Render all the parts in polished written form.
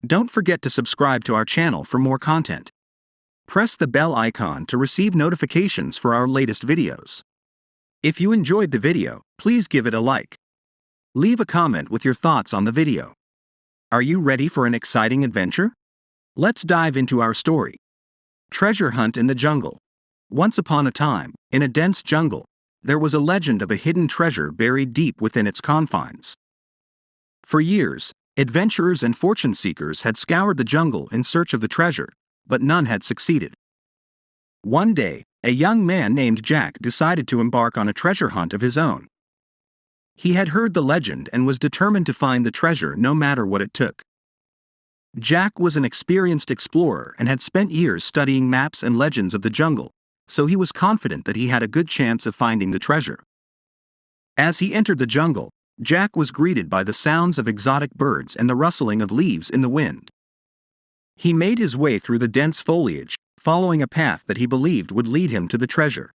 Don't forget to subscribe to our channel for more content. Press the bell icon to receive notifications for our latest videos. If you enjoyed the video, please give it a like. Leave a comment with your thoughts on the video. Are you ready for an exciting adventure? Let's dive into our story. Treasure Hunt in the Jungle. Once upon a time, in a dense jungle, there was a legend of a hidden treasure buried deep within its confines. For years, adventurers and fortune seekers had scoured the jungle in search of the treasure, but none had succeeded. One day, a young man named Jack decided to embark on a treasure hunt of his own. He had heard the legend and was determined to find the treasure no matter what it took. Jack was an experienced explorer and had spent years studying maps and legends of the jungle, so he was confident that he had a good chance of finding the treasure. As he entered the jungle, Jack was greeted by the sounds of exotic birds and the rustling of leaves in the wind. He made his way through the dense foliage, following a path that he believed would lead him to the treasure.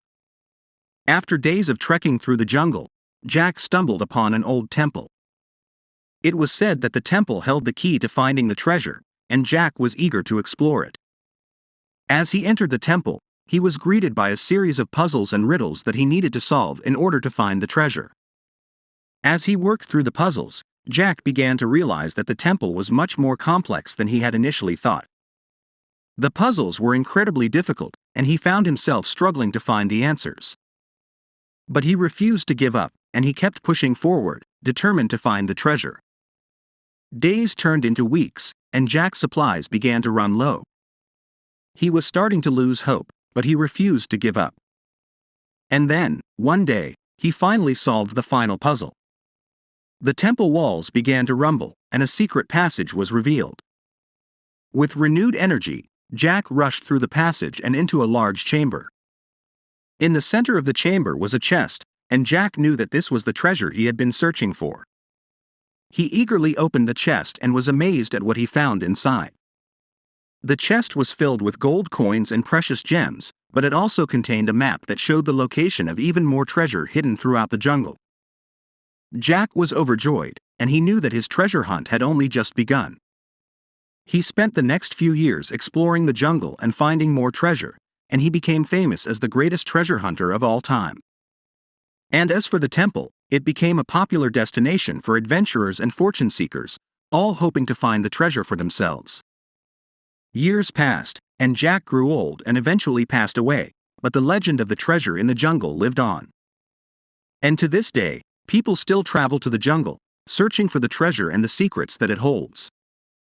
After days of trekking through the jungle, Jack stumbled upon an old temple. It was said that the temple held the key to finding the treasure, and Jack was eager to explore it. As he entered the temple, he was greeted by a series of puzzles and riddles that he needed to solve in order to find the treasure. As he worked through the puzzles, Jack began to realize that the temple was much more complex than he had initially thought. The puzzles were incredibly difficult, and he found himself struggling to find the answers. But he refused to give up, and he kept pushing forward, determined to find the treasure. Days turned into weeks, and Jack's supplies began to run low. He was starting to lose hope, but he refused to give up. And then, one day, he finally solved the final puzzle. The temple walls began to rumble, and a secret passage was revealed. With renewed energy, Jack rushed through the passage and into a large chamber. In the center of the chamber was a chest, and Jack knew that this was the treasure he had been searching for. He eagerly opened the chest and was amazed at what he found inside. The chest was filled with gold coins and precious gems, but it also contained a map that showed the location of even more treasure hidden throughout the jungle. Jack was overjoyed, and he knew that his treasure hunt had only just begun. He spent the next few years exploring the jungle and finding more treasure, and he became famous as the greatest treasure hunter of all time. And as for the temple, it became a popular destination for adventurers and fortune seekers, all hoping to find the treasure for themselves. Years passed, and Jack grew old and eventually passed away, but the legend of the treasure in the jungle lived on. And to this day, people still travel to the jungle, searching for the treasure and the secrets that it holds.